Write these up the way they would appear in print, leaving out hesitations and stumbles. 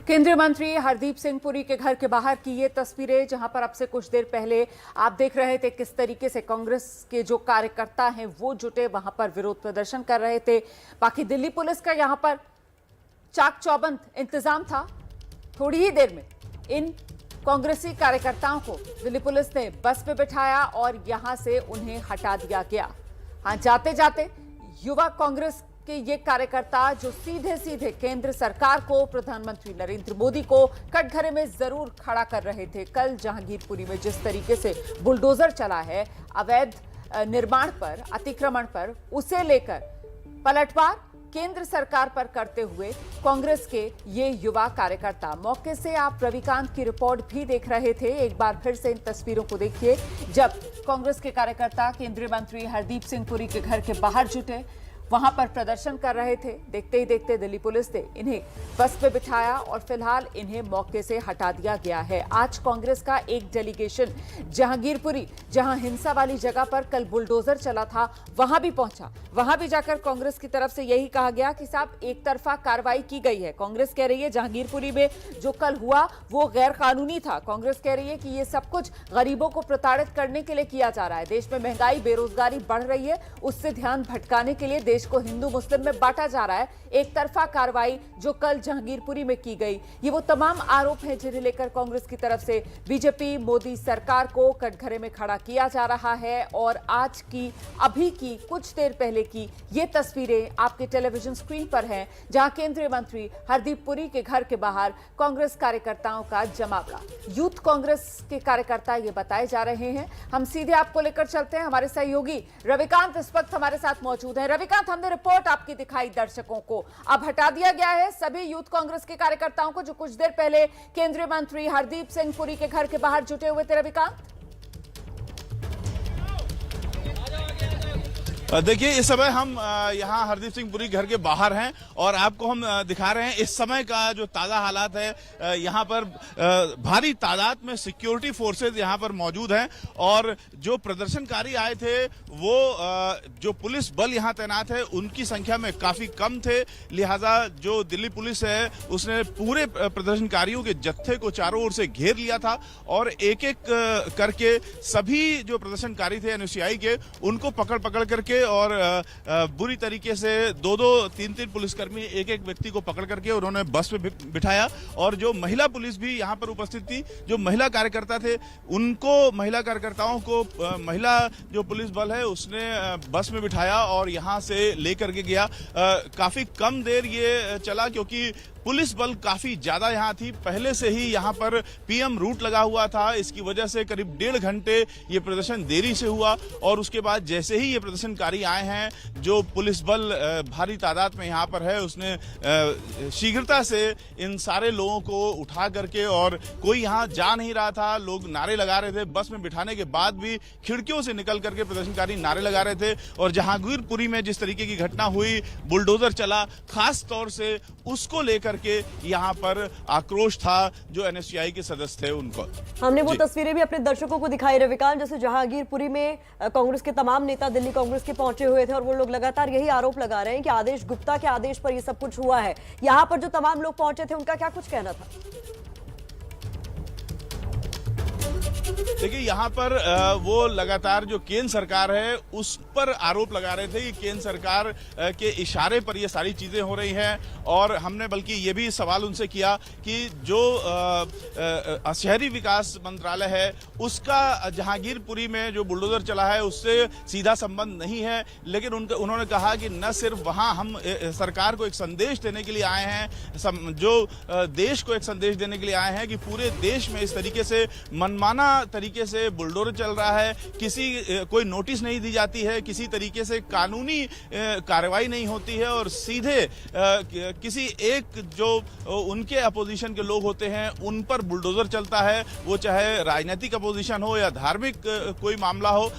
केंद्रीय मंत्री हरदीप सिंह पुरी के घर के बाहर की ये तस्वीरें, जहां पर अब से कुछ देर पहले आप देख रहे थे किस तरीके से कांग्रेस के जो कार्यकर्ता हैं वो जुटे वहां पर विरोध प्रदर्शन कर रहे थे। बाकी दिल्ली पुलिस का यहां पर चाक चौबंद इंतजाम था। थोड़ी ही देर में इन कांग्रेसी कार्यकर्ताओं को दिल्ली पुलिस ने बस पे बिठाया और यहां से उन्हें हटा दिया गया। हाँ, जाते जाते युवा कांग्रेस कि ये कार्यकर्ता जो सीधे सीधे केंद्र सरकार को, प्रधानमंत्री नरेंद्र मोदी को कटघरे में जरूर खड़ा कर रहे थे। कल जहांगीरपुरी में जिस तरीके से बुलडोजर चला है अवैध निर्माण पर, अतिक्रमण पर, उसे लेकर पलटवार केंद्र सरकार पर करते हुए कांग्रेस के ये युवा कार्यकर्ता। मौके से आप रविकांत की रिपोर्ट भी देख रहे थे। एक बार फिर से इन तस्वीरों को देखिए, जब कांग्रेस के कार्यकर्ता केंद्रीय मंत्री हरदीप सिंह पुरी के घर के बाहर जुटे, वहां पर प्रदर्शन कर रहे थे। देखते ही देखते दिल्ली पुलिस ने इन्हें बस पे बिठाया और फिलहाल इन्हें मौके से हटा दिया गया है। आज कांग्रेस का एक डेलीगेशन जहांगीरपुरी, जहां हिंसा वाली जगह पर कल बुलडोजर चला था, वहां भी पहुंचा। वहां भी जाकर कांग्रेस की तरफ से यही कहा गया कि साहब एक तरफा कार्रवाई की गई है। कांग्रेस कह रही है जहांगीरपुरी में जो कल हुआ वो गैर कानूनी था। कांग्रेस कह रही है कि ये सब कुछ गरीबों को प्रताड़ित करने के लिए किया जा रहा है। देश में महंगाई, बेरोजगारी बढ़ रही है, उससे ध्यान भटकाने के लिए देश को हिंदू मुस्लिम में बांटा जा रहा है। एक तरफा कार्रवाई जो कल जहांगीरपुरी में की गई, ये वो तमाम आरोप हैं जिन्हें लेकर कांग्रेस की तरफ से बीजेपी मोदी सरकार को कटघरे में खड़ा किया जा रहा है। और आज की, अभी की, कुछ देर पहले की ये तस्वीरें आपके टेलीविजन स्क्रीन पर हैं, जहां केंद्रीय मंत्री हरदीप पुरी के घर के बाहर कांग्रेस कार्यकर्ताओं का जमावड़ा। यूथ कांग्रेस के कार्यकर्ता ये बताए जा रहे हैं। हम सीधे आपको लेकर चलते हैं। हमारे सहयोगी रविकांत इस वक्त हमारे साथ मौजूद हैं। रविकांत, हमने रिपोर्ट आपकी दिखाई दर्शकों को, अब हटा दिया गया है सभी यूथ कांग्रेस के कार्यकर्ताओं को जो कुछ देर पहले केंद्रीय मंत्री हरदीप सिंह पुरी के घर के बाहर जुटे हुए थे। रविकांत, देखिए, इस समय हम यहाँ हरदीप सिंह पुरी घर के बाहर हैं और आपको हम दिखा रहे हैं इस समय का जो ताज़ा हालात है। यहाँ पर भारी तादाद में सिक्योरिटी फोर्सेज यहाँ पर मौजूद हैं और जो प्रदर्शनकारी आए थे वो जो पुलिस बल यहाँ तैनात है उनकी संख्या में काफ़ी कम थे। लिहाजा जो दिल्ली पुलिस है उसने पूरे प्रदर्शनकारियों के जत्थे को चारों ओर से घेर लिया था और एक एक करके सभी जो प्रदर्शनकारी थे एनएसयूआई के, उनको पकड़ पकड़ करके और बुरी तरीके से दो तीन पुलिसकर्मी एक एक व्यक्ति को पकड़ करके उन्होंने बस में बिठाया। और जो महिला पुलिस भी यहाँ पर उपस्थित थी, जो महिला कार्यकर्ता थे उनको, महिला कार्यकर्ताओं को महिला जो पुलिस बल है उसने बस में बिठाया और यहाँ से लेकर के गया। काफी कम देर ये चला क्योंकि पुलिस बल काफी ज्यादा यहाँ थी। पहले से ही यहाँ पर पीएम रूट लगा हुआ था, इसकी वजह से करीब 1.5 घंटे ये प्रदर्शन देरी से हुआ। और उसके बाद जैसे ही ये प्रदर्शनकारी आए हैं, जो पुलिस बल भारी तादाद में यहाँ पर है, उसने शीघ्रता से इन सारे लोगों को उठा करके, और कोई यहाँ जा नहीं रहा था, लोग नारे लगा रहे थे। बस में बिठाने के बाद भी खिड़कियों से निकल करके प्रदर्शनकारी नारे लगा रहे थे। और जहांगीरपुरी में जिस तरीके की घटना हुई, बुलडोजर चला, खास तौर से उसको लेकर के यहाँ पर आक्रोश था जो एनएसयूआई के सदस्य थे उनको। हमने वो तस्वीरें भी अपने दर्शकों को दिखाई रविकांत, जैसे जहांगीरपुरी में कांग्रेस के तमाम नेता दिल्ली कांग्रेस के पहुंचे हुए थे और वो लोग लगातार यही आरोप लगा रहे हैं कि आदेश गुप्ता के आदेश पर ये सब कुछ हुआ है। यहाँ पर जो तमाम लोग पहुंचे थे उनका क्या कुछ कहना था? देखिए, यहाँ पर वो लगातार जो केंद्र सरकार है उस पर आरोप लगा रहे थे कि केंद्र सरकार के इशारे पर ये सारी चीजें हो रही हैं। और हमने बल्कि ये भी सवाल उनसे किया कि जो शहरी विकास मंत्रालय है उसका जहांगीरपुरी में जो बुलडोजर चला है उससे सीधा संबंध नहीं है। लेकिन उन्होंने कहा कि न सिर्फ वहाँ हम सरकार को एक संदेश देने के लिए आए हैं, जो देश को एक संदेश देने के लिए आए हैं कि पूरे देश में इस तरीके से मनमाना तरीके से बुलडोजर चल रहा है, कोई नोटिस नहीं दी जाती है, किसी तरीके से कानूनी कार्रवाई नहीं होती है और सीधे किसी एक जो उनके अपोजिशन के लोग होते हैं उन पर बुलडोजर चलता है, वो चाहे राजनीतिक अपोजिशन हो या धार्मिक कोई मामला हो।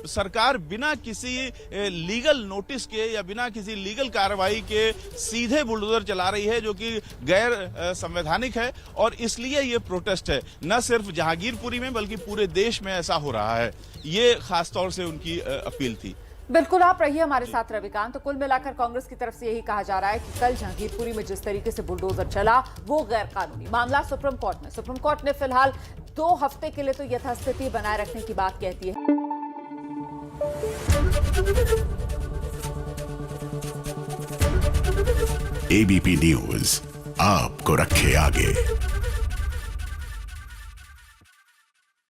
सरकार बिना किसी लीगल नोटिस के या बिना किसी लीगल कार्रवाई के सीधे बुलडोजर चला रही है, जो कि गैर संवैधानिक है। और इसलिए ये प्रोटेस्ट है, न सिर्फ जहांगीरपुरी में बल्कि पूरे देश में ऐसा हो रहा है। ये खास तौर से उनकी अपील थी। बिल्कुल, आप रहिए हमारे साथ रविकांत। तो कुल मिलाकर कांग्रेस की तरफ से यही कहा जा रहा है कि कल जहांगीरपुरी में जिस तरीके से बुलडोजर चला वो गैर कानूनी मामला सुप्रीम कोर्ट में। सुप्रीम कोर्ट ने फिलहाल 2 हफ्ते के लिए तो यथास्थिति बनाए रखने की बात कहती है। एबीपी न्यूज आपको रखे आगे।